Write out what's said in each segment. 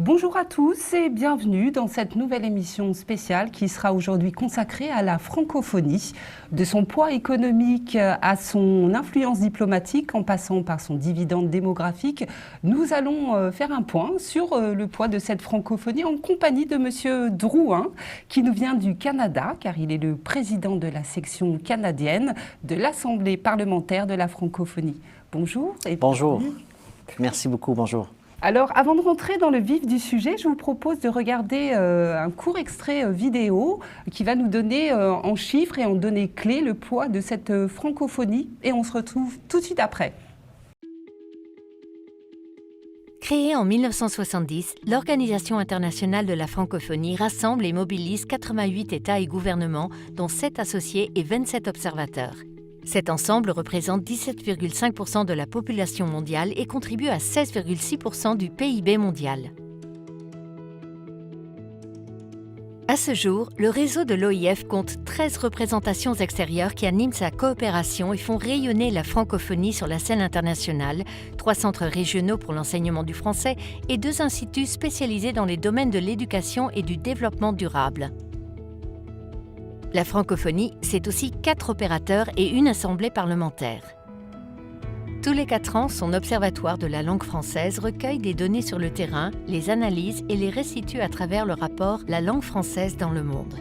Bonjour à tous et bienvenue dans cette nouvelle émission spéciale qui sera aujourd'hui consacrée à la francophonie, de son poids économique à son influence diplomatique en passant par son dividende démographique. Nous allons faire un point sur le poids de cette francophonie en compagnie de Monsieur Drouin qui nous vient du Canada car il est le président de la section canadienne de l'Assemblée parlementaire de la francophonie. Bonjour. Et bonjour. Merci beaucoup. Bonjour. Alors, avant de rentrer dans le vif du sujet, je vous propose de regarder un court extrait vidéo qui va nous donner en chiffres et en données clés le poids de cette francophonie. Et on se retrouve tout de suite après. Créée en 1970, l'Organisation internationale de la francophonie rassemble et mobilise 88 États et gouvernements, dont 7 associés et 27 observateurs. Cet ensemble représente 17,5% de la population mondiale et contribue à 16,6% du PIB mondial. À ce jour, le réseau de l'OIF compte 13 représentations extérieures qui animent sa coopération et font rayonner la francophonie sur la scène internationale, 3 centres régionaux pour l'enseignement du français et 2 instituts spécialisés dans les domaines de l'éducation et du développement durable. La francophonie, c'est aussi 4 opérateurs et une assemblée parlementaire. Tous les 4 ans, son observatoire de la langue française recueille des données sur le terrain, les analyse et les restitue à travers le rapport « La langue française dans le monde ».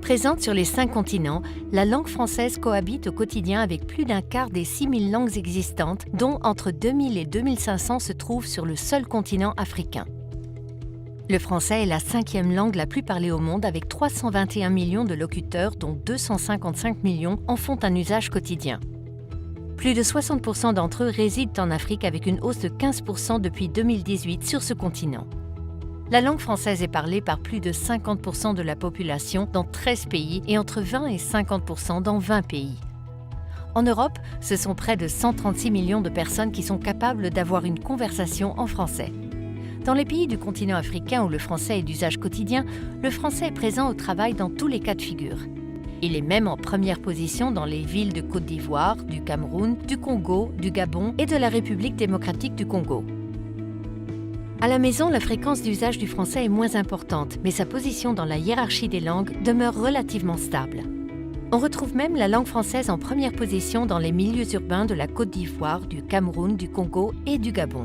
Présente sur les 5 continents, la langue française cohabite au quotidien avec plus d'un quart des 6000 langues existantes, dont entre 2000 et 2500 se trouvent sur le seul continent africain. Le français est la 5e langue la plus parlée au monde avec 321 millions de locuteurs dont 255 millions en font un usage quotidien. Plus de 60% d'entre eux résident en Afrique avec une hausse de 15% depuis 2018 sur ce continent. La langue française est parlée par plus de 50% de la population dans 13 pays et entre 20 et 50% dans 20 pays. En Europe, ce sont près de 136 millions de personnes qui sont capables d'avoir une conversation en français. Dans les pays du continent africain où le français est d'usage quotidien, le français est présent au travail dans tous les cas de figure. Il est même en première position dans les villes de Côte d'Ivoire, du Cameroun, du Congo, du Gabon et de la République démocratique du Congo. À la maison, la fréquence d'usage du français est moins importante, mais sa position dans la hiérarchie des langues demeure relativement stable. On retrouve même la langue française en première position dans les milieux urbains de la Côte d'Ivoire, du Cameroun, du Congo et du Gabon.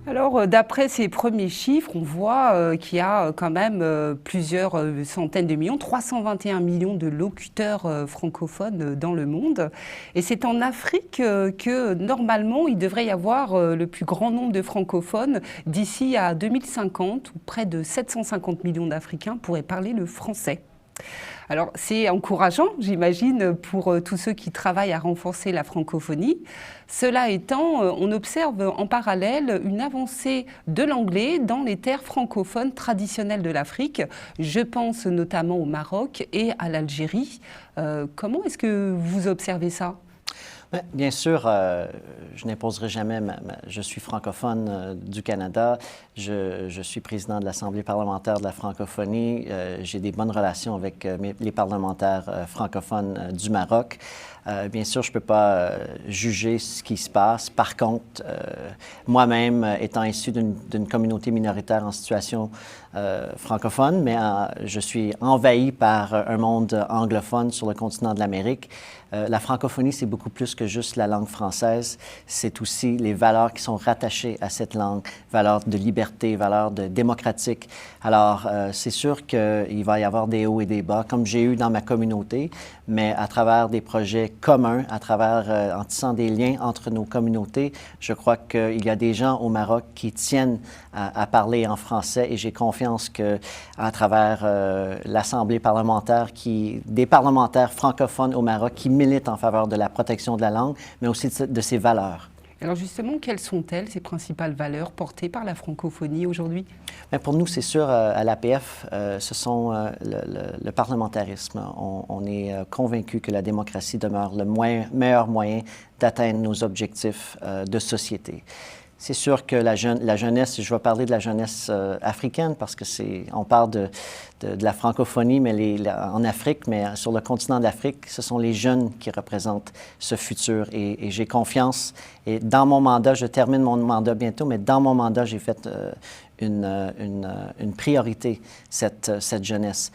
Alors, d'après ces premiers chiffres, on voit qu'il y a quand même plusieurs centaines de millions, 321 millions de locuteurs francophones dans le monde. Et c'est en Afrique que, normalement, il devrait y avoir le plus grand nombre de francophones d'ici à 2050, où près de 750 millions d'Africains pourraient parler le français. Alors, c'est encourageant, j'imagine, pour tous ceux qui travaillent à renforcer la francophonie. Cela étant, on observe en parallèle une avancée de l'anglais dans les terres francophones traditionnelles de l'Afrique. Je pense notamment au Maroc et à l'Algérie. Comment est-ce que vous observez ça ? Bien sûr, je n'imposerai jamais, je suis francophone du Canada, je suis président de l'Assemblée parlementaire de la francophonie, j'ai des bonnes relations avec les parlementaires francophones du Maroc. Bien sûr, je ne peux pas juger ce qui se passe. Par contre, moi-même, étant issu d'une communauté minoritaire en situation francophone, mais je suis envahi par un monde anglophone sur le continent de l'Amérique. La francophonie, c'est beaucoup plus que juste la langue française. C'est aussi les valeurs qui sont rattachées à cette langue, valeurs de liberté, valeurs démocratiques. Alors, c'est sûr qu'il va y avoir des hauts et des bas, comme j'ai eu dans ma communauté, mais à travers des projets communs, à travers, en tissant des liens entre nos communautés, je crois qu'il y a des gens au Maroc qui tiennent à parler en français et j'ai confiance qu'à travers l'Assemblée parlementaire, des parlementaires francophones au Maroc qui militent en faveur de la protection de la langue, mais aussi de ses valeurs. Alors justement, quelles sont-elles, ces principales valeurs portées par la francophonie aujourd'hui? Bien, pour nous, c'est sûr, à l'APF, ce sont le parlementarisme. On est convaincu que la démocratie demeure le meilleur moyen d'atteindre nos objectifs de société. C'est sûr que la jeunesse, je vais parler de la jeunesse africaine parce que on parle de la francophonie mais en Afrique, mais sur le continent d'Afrique, ce sont les jeunes qui représentent ce futur et j'ai confiance. Et dans mon mandat, je termine mon mandat bientôt, mais dans mon mandat, j'ai fait une priorité, cette jeunesse.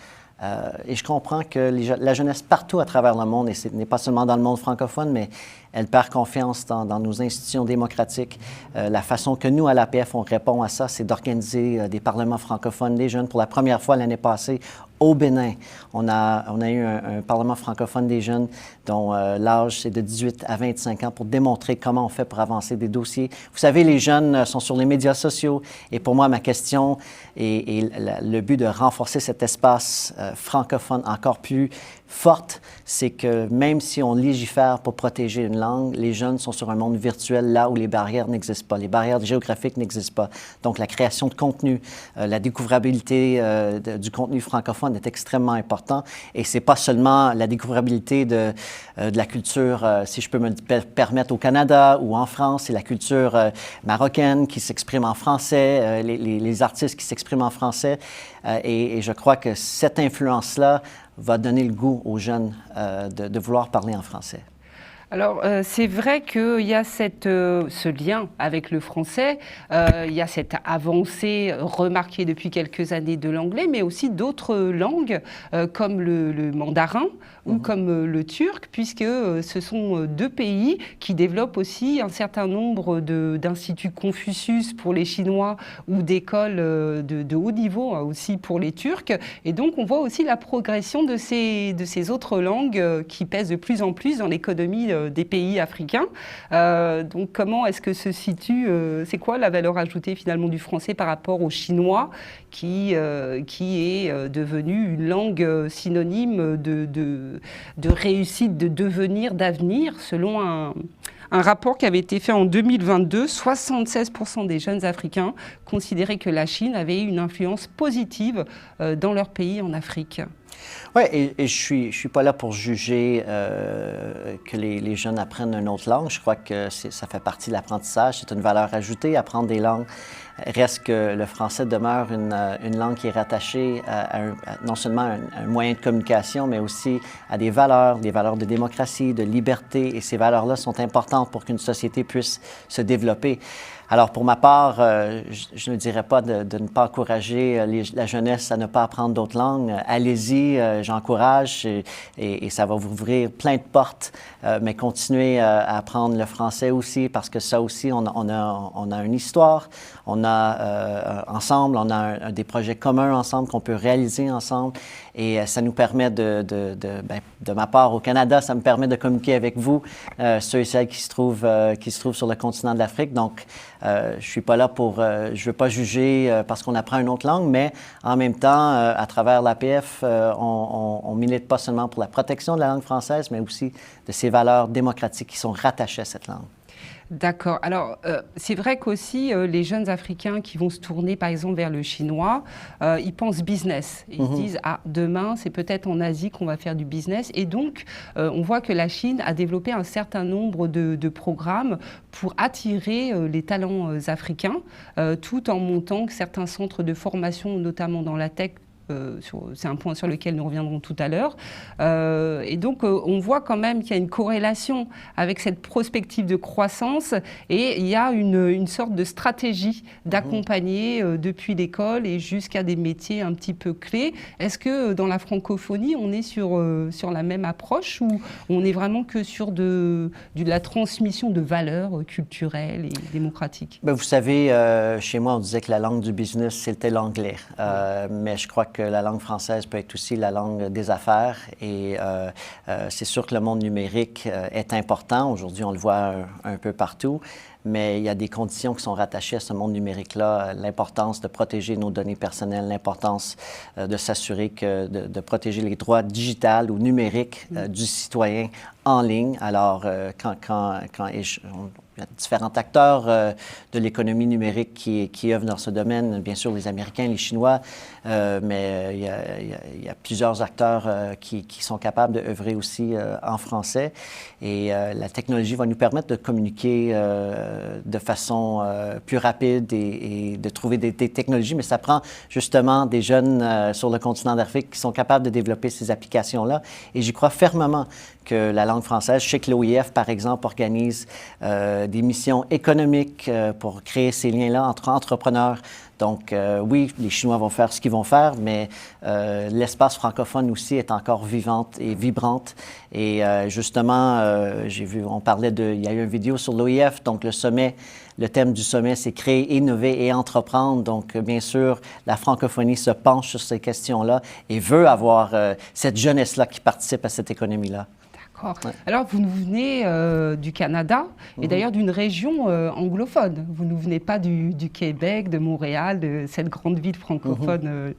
Et je comprends que la jeunesse partout à travers le monde, et ce n'est pas seulement dans le monde francophone, mais elle perd confiance dans nos institutions démocratiques. La façon que nous, à l'APF, on répond à ça, c'est d'organiser des parlements francophones des jeunes. Pour la première fois l'année passée, au Bénin, on a eu un parlement francophone des jeunes dont l'âge c'est de 18 à 25 ans pour démontrer comment on fait pour avancer des dossiers. Vous savez, les jeunes sont sur les médias sociaux et pour moi, ma question et le but de renforcer cet espace francophone encore plus forte, c'est que même si on légifère pour protéger une langue, les jeunes sont sur un monde virtuel là où les barrières n'existent pas, les barrières géographiques n'existent pas. Donc, la création de contenu, la découvrabilité du contenu francophone est extrêmement important. Et c'est pas seulement la découvrabilité de la culture, si je peux me le permettre, au Canada ou en France, c'est la culture marocaine qui s'exprime en français, les artistes qui s'expriment en français. Et je crois que cette influence-là va donner le goût aux jeunes de vouloir parler en français. Alors, c'est vrai qu'il y a ce lien avec le français, il y a cette avancée remarquée depuis quelques années de l'anglais, mais aussi d'autres langues comme le mandarin ou comme le turc, puisque ce sont deux pays qui développent aussi un certain nombre d'instituts Confucius pour les Chinois ou d'écoles de haut niveau aussi pour les Turcs. Et donc, on voit aussi la progression de ces autres langues qui pèsent de plus en plus dans l'économie des pays africains. Donc, comment est-ce que se situe, c'est quoi la valeur ajoutée finalement du français par rapport au chinois qui est devenu une langue synonyme de réussite, de devenir, d'avenir, selon un rapport qui avait été fait en 2022, 76% des jeunes Africains considéraient que la Chine avait une influence positive dans leur pays en Afrique. Oui, et je suis pas là pour juger que les jeunes apprennent une autre langue. Je crois que ça fait partie de l'apprentissage. C'est une valeur ajoutée, apprendre des langues. Reste que le français demeure une langue qui est rattachée non seulement à un moyen de communication, mais aussi à des valeurs de démocratie, de liberté. Et ces valeurs-là sont importantes pour qu'une société puisse se développer. Alors, pour ma part, je ne dirais pas de ne pas encourager la jeunesse à ne pas apprendre d'autres langues. Allez-y, j'encourage et ça va vous ouvrir plein de portes, mais continuez à apprendre le français aussi parce que ça aussi, on a une histoire, ensemble, on a des projets communs ensemble qu'on peut réaliser ensemble et ça nous permet de ma part au Canada, ça me permet de communiquer avec vous, ceux et celles qui se trouvent sur le continent de l'Afrique. Donc, je suis pas là je veux pas juger parce qu'on apprend une autre langue, mais en même temps, à travers l'APF, on milite pas seulement pour la protection de la langue française, mais aussi de ses valeurs démocratiques qui sont rattachées à cette langue. D'accord. Alors, c'est vrai qu'aussi, les jeunes Africains qui vont se tourner, par exemple, vers le chinois, ils pensent business. Ils se disent, ah, demain, c'est peut-être en Asie qu'on va faire du business. Et donc, on voit que la Chine a développé un certain nombre de programmes pour attirer les talents africains, tout en montant certains centres de formation, notamment dans la tech. C'est un point sur lequel nous reviendrons tout à l'heure. Et donc, on voit quand même qu'il y a une corrélation avec cette prospective de croissance et il y a une sorte de stratégie d'accompagner depuis l'école et jusqu'à des métiers un petit peu clés. Est-ce que dans la francophonie, on est sur la même approche ou on est vraiment que sur de la transmission de valeurs culturelles et démocratiques? Bien, vous savez, chez moi, on disait que la langue du business, c'était l'anglais. Mais je crois que la langue française peut être aussi la langue des affaires et c'est sûr que le monde numérique est important. Aujourd'hui, on le voit un peu partout, mais il y a des conditions qui sont rattachées à ce monde numérique-là. L'importance de protéger nos données personnelles, l'importance de s'assurer de protéger les droits digitaux ou numériques du citoyen en ligne. Alors, il y a différents acteurs de l'économie numérique qui œuvrent dans ce domaine. Bien sûr, les Américains, les Chinois, mais il y a plusieurs acteurs qui sont capables d'œuvrer aussi en français. Et la technologie va nous permettre de communiquer de façon plus rapide et de trouver des technologies, mais ça prend justement des jeunes sur le continent d'Afrique qui sont capables de développer ces applications-là. Et j'y crois fermement que la langue française, je sais que l'OIF, par exemple, organise des missions économiques pour créer ces liens-là entre entrepreneurs. Donc, oui, les Chinois vont faire ce qu'ils vont faire, mais l'espace francophone aussi est encore vivante et vibrante. Et justement, j'ai vu, il y a eu une vidéo sur l'OIF, donc le thème du sommet, c'est créer, innover et entreprendre. Donc, bien sûr, la francophonie se penche sur ces questions-là et veut avoir cette jeunesse-là qui participe à cette économie-là. D'accord. Ouais. Alors, vous nous venez du Canada et d'ailleurs d'une région anglophone. Vous ne venez pas du Québec, de Montréal, de cette grande ville francophone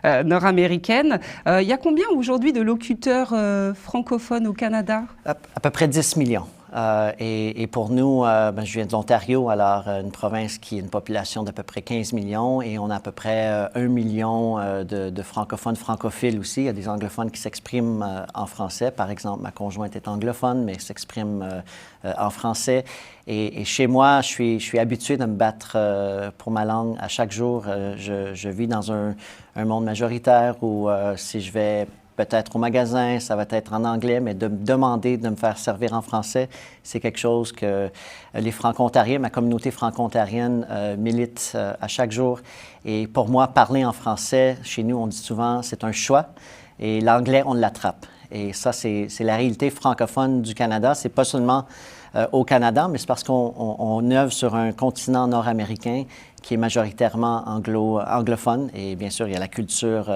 nord-américaine. Il y a combien aujourd'hui de locuteurs francophones au Canada? À peu près 10 millions. Et pour nous, je viens de l'Ontario, alors une province qui a une population d'à peu près 15 millions et on a à peu près 1 million de francophones, francophiles aussi. Il y a des anglophones qui s'expriment en français. Par exemple, ma conjointe est anglophone, mais s'exprime en français. Et chez moi, je suis habitué de me battre pour ma langue à chaque jour. Je vis dans un monde majoritaire où si je vais peut-être au magasin, ça va être en anglais, mais de me demander de me faire servir en français, c'est quelque chose que les Franco-Ontariens, ma communauté franco-ontarienne milite à chaque jour. Et pour moi, parler en français, chez nous, on dit souvent, c'est un choix. Et l'anglais, on l'attrape. Et ça, c'est la réalité francophone du Canada. C'est pas seulement au Canada, mais c'est parce qu'on œuvre sur un continent nord-américain qui est majoritairement anglophone. Et bien sûr, il y a la culture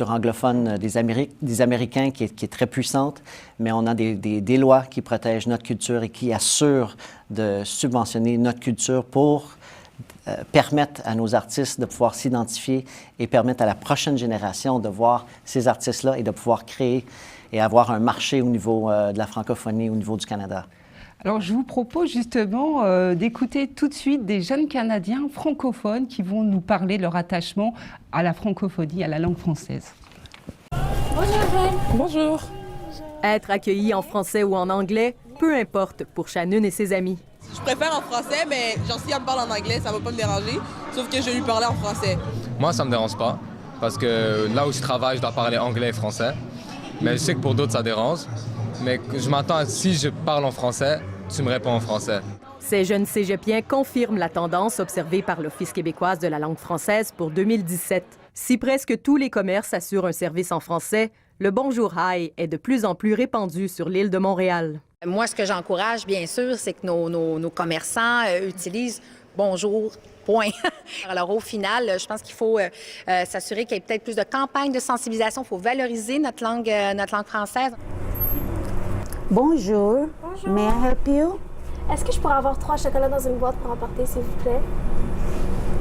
anglophone des Américains qui est très puissante, mais on a des lois qui protègent notre culture et qui assurent de subventionner notre culture pour permettre à nos artistes de pouvoir s'identifier et permettre à la prochaine génération de voir ces artistes-là et de pouvoir créer et avoir un marché au niveau de la francophonie, au niveau du Canada. Alors, je vous propose justement d'écouter tout de suite des jeunes Canadiens francophones qui vont nous parler de leur attachement à la francophonie, à la langue française. Bonjour, Anne. Bonjour. Être accueilli en français ou en anglais, peu importe pour Shannon et ses amis. Je préfère en français, mais genre si elle me parle en anglais, ça va pas me déranger, sauf que je vais lui parler en français. Moi, ça me dérange pas, parce que là où je travaille, je dois parler anglais et français. Mais je sais que pour d'autres, ça dérange. Mais je m'attends à si je parle en français, tu me réponds en français. Ces jeunes cégepiens confirment la tendance observée par l'Office québécoise de la langue française pour 2017. Si presque tous les commerces assurent un service en français, le Bonjour Hi est de plus en plus répandu sur l'île de Montréal. Moi, ce que j'encourage, bien sûr, c'est que nos commerçants utilisent Bonjour, point. Alors, au final, je pense qu'il faut s'assurer qu'il y ait peut-être plus de campagnes de sensibilisation. Il faut valoriser notre langue française. Bonjour. Bonjour. May I help you? Est-ce que je pourrais avoir 3 chocolats dans une boîte pour emporter, s'il vous plaît?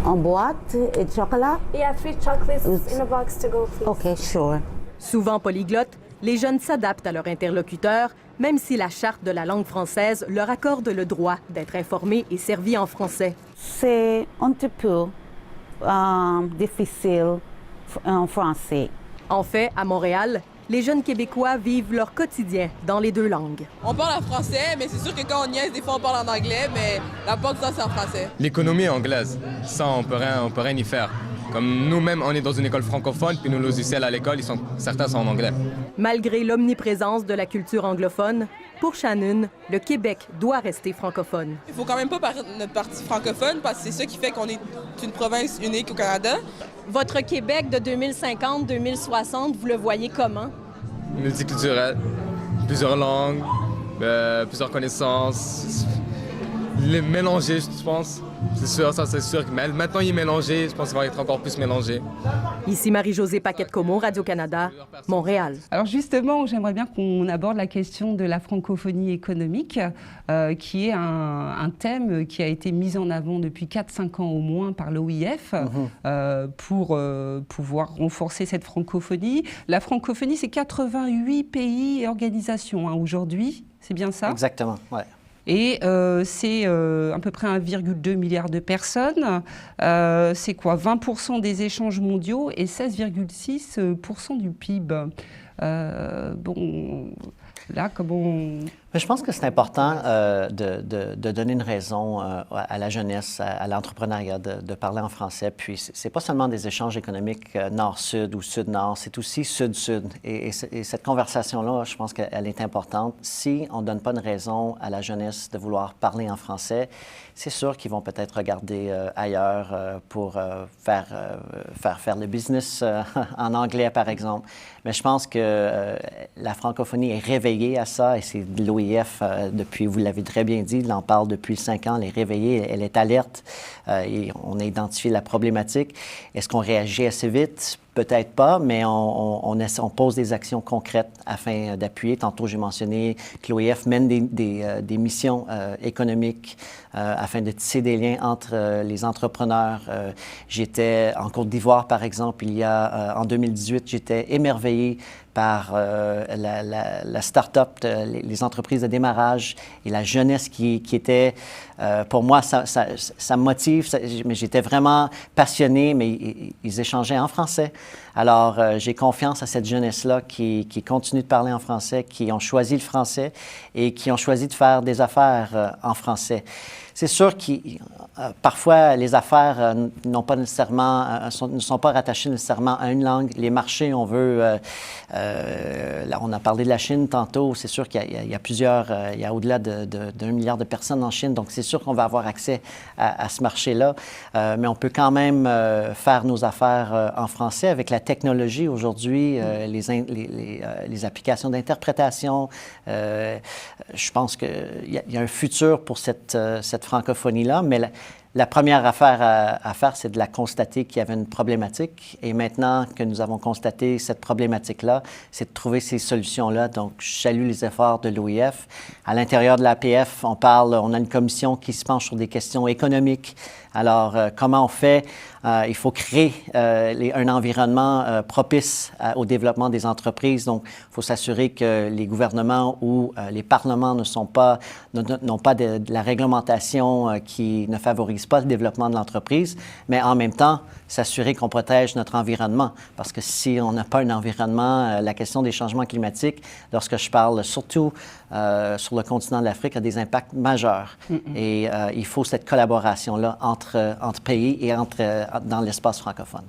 En boîte et chocolat? Yeah, 3 chocolates in a box to go, please. OK, sure. Souvent polyglottes, les jeunes s'adaptent à leur interlocuteur, même si la Charte de la langue française leur accorde le droit d'être informés et servis en français. C'est un petit peu difficile en français. En fait, à Montréal, les jeunes Québécois vivent leur quotidien dans les 2 langues. On parle en français, mais c'est sûr que quand on niaise, des fois on parle en anglais, mais la plupart du temps, c'est en français. L'économie est anglaise. Ça, on peut rien y faire. Comme nous-mêmes, on est dans une école francophone, puis nos logiciels à l'école, certains sont en anglais. Malgré l'omniprésence de la culture anglophone, pour Shannon, le Québec doit rester francophone. Il faut quand même pas perdre notre partie francophone, parce que c'est ça qui fait qu'on est une province unique au Canada. Votre Québec de 2050-2060, vous le voyez comment? Multiculturel, plusieurs langues, plusieurs connaissances, les mélanger, je pense. C'est sûr, ça c'est sûr. Mais maintenant, il est mélangé. Je pense qu'il va être encore plus mélangé. Ici Marie-Josée Paquette-Comeau, Radio-Canada, Montréal. Alors justement, j'aimerais bien qu'on aborde la question de la francophonie économique, qui est un thème qui a été mis en avant depuis 4-5 ans au moins par l'OIF pour pouvoir renforcer cette francophonie. La francophonie, c'est 88 pays et organisations aujourd'hui, c'est bien ça? Exactement, oui. Et c'est à peu près 1,2 milliard de personnes. C'est quoi? 20% des échanges mondiaux et 16,6% du PIB. Bon, là, comment... Je pense que c'est important de donner une raison à la jeunesse, à l'entrepreneuriat, de parler en français. Puis, c'est pas seulement des échanges économiques nord-sud ou sud-nord, c'est aussi sud-sud. Et cette conversation-là, je pense qu'elle est importante. Si on ne donne pas une raison à la jeunesse de vouloir parler en français, c'est sûr qu'ils vont peut-être regarder ailleurs pour faire le business en anglais, par exemple. Mais je pense que la francophonie est réveillée à ça et c'est de l'OIF depuis, vous l'avez très bien dit, il en parle depuis 5 ans, elle est réveillée, elle est alerte et on a identifié la problématique. Est-ce qu'on réagit assez vite? Peut-être pas, mais on pose des actions concrètes afin d'appuyer. Tantôt, j'ai mentionné que l'OIF mène des missions économiques afin de tisser des liens entre les entrepreneurs. J'étais en Côte d'Ivoire, par exemple, en 2018, j'étais émerveillé par la start-up, les entreprises de démarrage et la jeunesse qui était, pour moi, ça me motive, mais j'étais vraiment passionné, mais ils échangeaient en français. Alors, j'ai confiance à cette jeunesse-là qui continue de parler en français, qui ont choisi le français et qui ont choisi de faire des affaires en français. C'est sûr que parfois, les affaires n'ont pas nécessairement, ne sont pas rattachées nécessairement à une langue. Les marchés, on veut... là, on a parlé de la Chine tantôt. C'est sûr qu'il y a plusieurs... il y a au-delà d'1 milliard de personnes en Chine. Donc, c'est sûr qu'on va avoir accès à ce marché-là. Mais on peut quand même faire nos affaires en français avec la technologie aujourd'hui, les applications d'interprétation. Je pense qu'il y a un futur pour cette francophonie-là, mais la première affaire à faire, c'est de la constater qu'il y avait une problématique. Et maintenant que nous avons constaté cette problématique-là, c'est de trouver ces solutions-là. Donc, je salue les efforts de l'OIF. À l'intérieur de l'APF, on a une commission qui se penche sur des questions économiques. Alors, comment on fait? Il faut créer un environnement propice au développement des entreprises. Donc, il faut s'assurer que les gouvernements ou les parlements n'ont pas de la réglementation qui ne favorise pas le développement de l'entreprise, mais en même temps, s'assurer qu'on protège notre environnement. Parce que si on n'a pas un environnement, la question des changements climatiques, lorsque je parle surtout sur le continent de l'Afrique, a des impacts majeurs. Et il faut cette collaboration-là entre pays et dans l'espace francophone.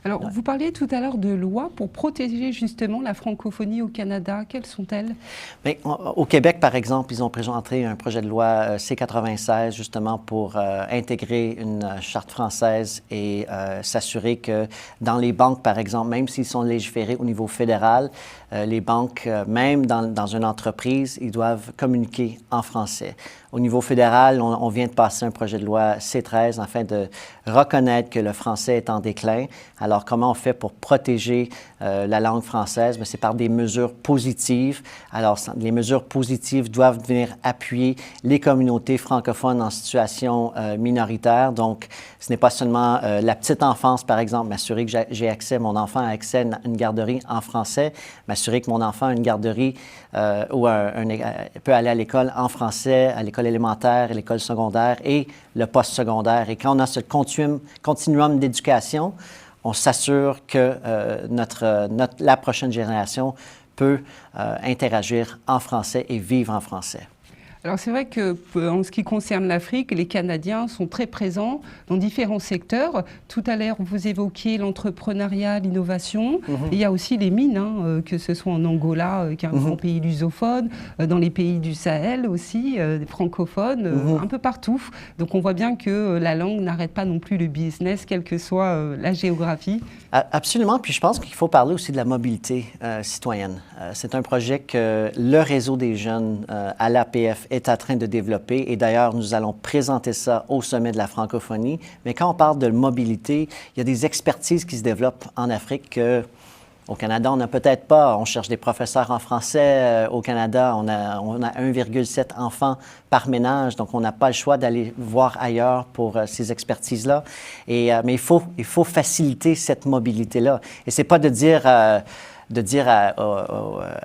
Alors, vous parliez tout à l'heure de lois pour protéger justement la francophonie au Canada. Quelles sont-elles? Bien, au Québec, par exemple, ils ont présenté un projet de loi C-96 justement pour intégrer une charte française et s'assurer que dans les banques, par exemple, même s'ils sont légiférés au niveau fédéral, les banques, même dans une entreprise, ils doivent communiquer en français. Au niveau fédéral, on vient de passer un projet de loi C-13 afin de reconnaître que le français est en déclin. Alors, comment on fait pour protéger la langue française? Bien, c'est par des mesures positives. Alors, les mesures positives doivent venir appuyer les communautés francophones en situation minoritaire. Donc, ce n'est pas seulement la petite enfance, par exemple, m'assurer que mon enfant a accès à une garderie en français, m'assurer que mon enfant a une garderie ou peut aller à l'école en français, à l'école élémentaire, à l'école secondaire et le post-secondaire. Et quand on a ce continuum d'éducation, on s'assure que la prochaine génération peut interagir en français et vivre en français. Alors c'est vrai que en ce qui concerne l'Afrique, les Canadiens sont très présents dans différents secteurs. Tout à l'heure, vous évoquiez l'entrepreneuriat, l'innovation. Il y a aussi les mines, que ce soit en Angola, qui est un grand pays lusophone, dans les pays du Sahel aussi, des francophones, un peu partout. Donc on voit bien que la langue n'arrête pas non plus le business, quelle que soit la géographie. Absolument. Puis je pense qu'il faut parler aussi de la mobilité citoyenne. C'est un projet que le réseau des jeunes à l'APF est en train de développer. Et d'ailleurs, nous allons présenter ça au sommet de la francophonie. Mais quand on parle de mobilité, il y a des expertises qui se développent en Afrique que au Canada, on n'a peut-être pas. On cherche des professeurs en français. Au Canada, on a 1,7 enfants par ménage, donc on n'a pas le choix d'aller voir ailleurs pour ces expertises-là. Mais il faut faciliter cette mobilité-là. Et c'est pas de dire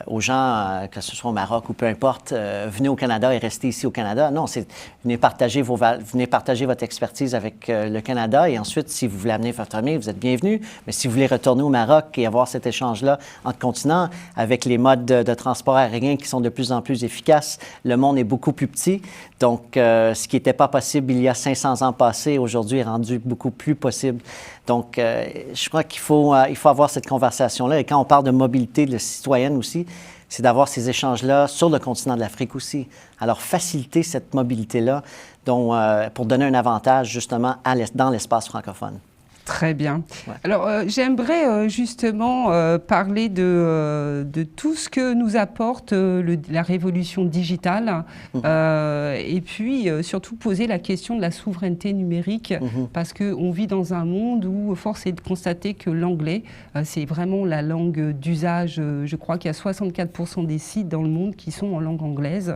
aux gens, que ce soit au Maroc ou peu importe, venez au Canada et restez ici au Canada. Non, c'est venez partager votre expertise avec le Canada et ensuite, si vous voulez amener votre famille, vous êtes bienvenus. Mais si vous voulez retourner au Maroc et avoir cet échange-là entre continents, avec les modes de transport aérien qui sont de plus en plus efficaces, le monde est beaucoup plus petit. Donc, ce qui n'était pas possible il y a 500 ans passés, aujourd'hui est rendu beaucoup plus possible. Donc, je crois qu'il faut avoir cette conversation-là. Et quand on parle de mobilité de citoyenne aussi, c'est d'avoir ces échanges-là sur le continent de l'Afrique aussi. Alors, faciliter cette mobilité-là pour donner un avantage justement dans l'espace francophone. Très bien. Ouais. Alors, j'aimerais justement parler de tout ce que nous apporte la révolution digitale et puis surtout poser la question de la souveraineté numérique parce qu'on vit dans un monde où force est de constater que l'anglais, c'est vraiment la langue d'usage. Je crois qu'il y a 64% des sites dans le monde qui sont en langue anglaise.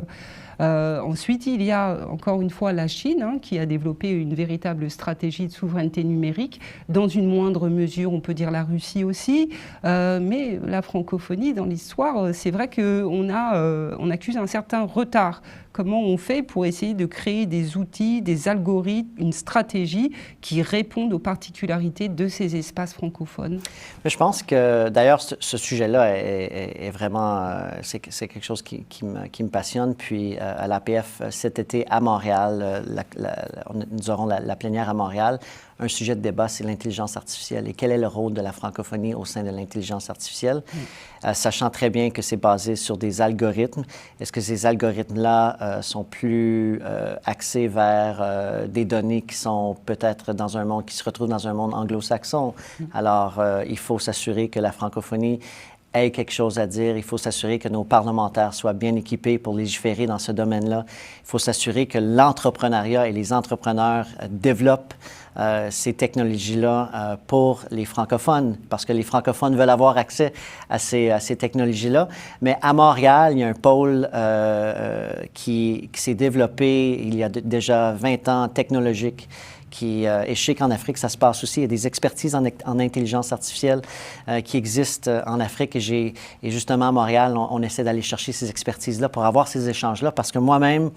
Ensuite, il y a encore une fois la Chine qui a développé une véritable stratégie de souveraineté numérique. Dans une moindre mesure, on peut dire la Russie aussi. Mais la francophonie, dans l'histoire, c'est vrai qu'on accuse un certain retard. Comment on fait pour essayer de créer des outils, des algorithmes, une stratégie qui répondent aux particularités de ces espaces francophones? Je pense que, d'ailleurs, ce sujet-là est vraiment... c'est quelque chose qui me passionne. Puis, à l'APF, cet été, à Montréal, nous aurons la plénière à Montréal. Un sujet de débat, c'est l'intelligence artificielle et quel est le rôle de la francophonie au sein de l'intelligence artificielle, sachant très bien que c'est basé sur des algorithmes. Est-ce que ces algorithmes-là sont plus axés vers des données qui sont peut-être qui se retrouvent dans un monde anglo-saxon? Alors, il faut s'assurer que la francophonie ait quelque chose à dire. Il faut s'assurer que nos parlementaires soient bien équipés pour légiférer dans ce domaine-là. Il faut s'assurer que l'entrepreneuriat et les entrepreneurs développent ces technologies-là pour les francophones, parce que les francophones veulent avoir accès à ces technologies-là. Mais à Montréal, il y a un pôle qui s'est développé il y a déjà 20 ans, technologique, et je sais qu'en Afrique, ça se passe aussi. Il y a des expertises en intelligence artificielle qui existent en Afrique. Et justement, à Montréal, on essaie d'aller chercher ces expertises-là pour avoir ces échanges-là. Parce que moi-même,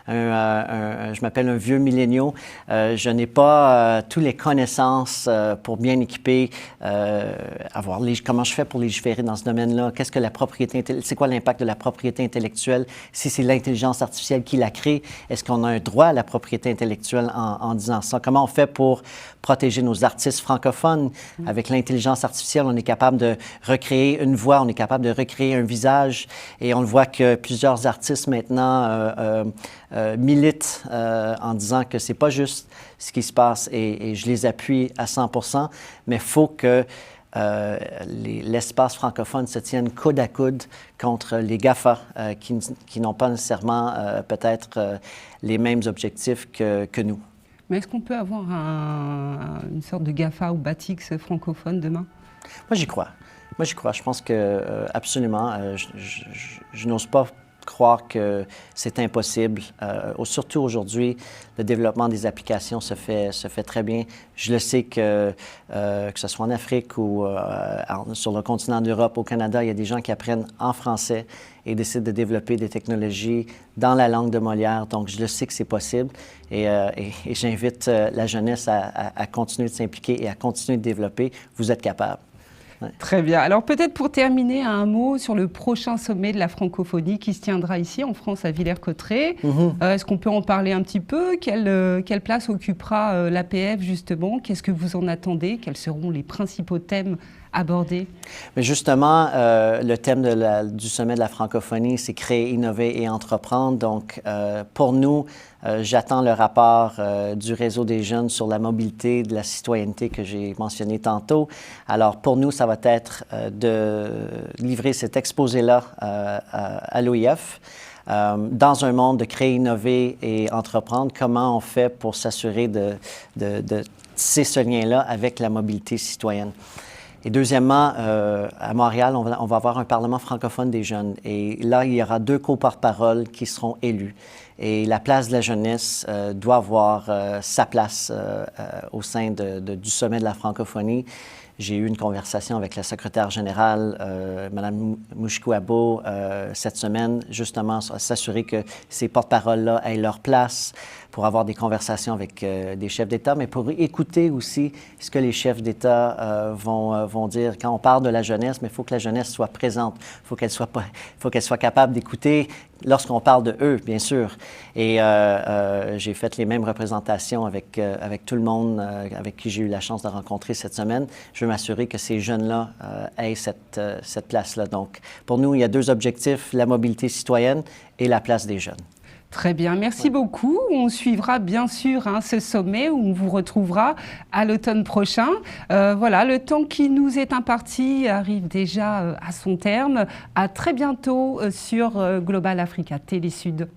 je m'appelle un vieux milléniaux. Je n'ai pas toutes les connaissances pour bien équiper, comment je fais pour légiférer dans ce domaine-là. Qu'est-ce que la propriété c'est quoi l'impact de la propriété intellectuelle? Si c'est l'intelligence artificielle qui la crée, est-ce qu'on a un droit à la propriété intellectuelle en disant ça? Comment on fait pour protéger nos artistes francophones? Avec l'intelligence artificielle, on est capable de recréer une voix, on est capable de recréer un visage. Et on le voit que plusieurs artistes maintenant militent en disant que c'est pas juste ce qui se passe et je les appuie à 100%, mais il faut que l'espace francophone se tienne coude à coude contre les GAFA qui n'ont pas nécessairement peut-être les mêmes objectifs que nous. Mais est-ce qu'on peut avoir une sorte de GAFA ou Batix francophone demain? Moi, j'y crois. Je pense que absolument. Je n'ose pas croire que c'est impossible. Surtout aujourd'hui, le développement des applications se fait très bien. Je le sais que ce soit en Afrique ou sur le continent d'Europe, au Canada, il y a des gens qui apprennent en français et décident de développer des technologies dans la langue de Molière. Donc, je le sais que c'est possible et j'invite la jeunesse à continuer de s'impliquer et à continuer de développer. Vous êtes capables. Ouais. Très bien. Alors peut-être pour terminer, un mot sur le prochain sommet de la francophonie qui se tiendra ici en France à Villers-Cotterêts. Est-ce qu'on peut en parler un petit peu? Quelle place occupera l'APF justement? Qu'est-ce que vous en attendez? Quels seront les principaux thèmes abordés? Mais justement, le thème du sommet de la francophonie, c'est créer, innover et entreprendre. Donc, pour nous, j'attends le rapport du réseau des jeunes sur la mobilité, de la citoyenneté que j'ai mentionné tantôt. Alors, pour nous, ça va être de livrer cet exposé-là à l'OIF. dans un monde de créer, innover et entreprendre, comment on fait pour s'assurer de tisser ce lien-là avec la mobilité citoyenne. Et deuxièmement, à Montréal, on va avoir un Parlement francophone des jeunes. Et là, il y aura 2 co-porte-paroles qui seront élus. Et la place de la jeunesse doit avoir sa place au sein du sommet de la francophonie. J'ai eu une conversation avec la secrétaire générale, Mme Mouchkouabo, cette semaine, justement, à s'assurer que ces porte-paroles-là aient leur place pour avoir des conversations avec des chefs d'État, mais pour écouter aussi ce que les chefs d'État vont dire. Quand on parle de la jeunesse, mais il faut que la jeunesse soit présente. Il faut qu'elle soit capable d'écouter lorsqu'on parle de eux, bien sûr. Et j'ai fait les mêmes représentations avec tout le monde avec qui j'ai eu la chance de rencontrer cette semaine. Je veux m'assurer que ces jeunes-là aient cette place-là. Donc, pour nous, il y a 2 objectifs, la mobilité citoyenne et la place des jeunes. Très bien, merci beaucoup. On suivra bien sûr ce sommet où on vous retrouvera à l'automne prochain. Voilà, le temps qui nous est imparti arrive déjà à son terme. À très bientôt sur Global Africa Télé Sud.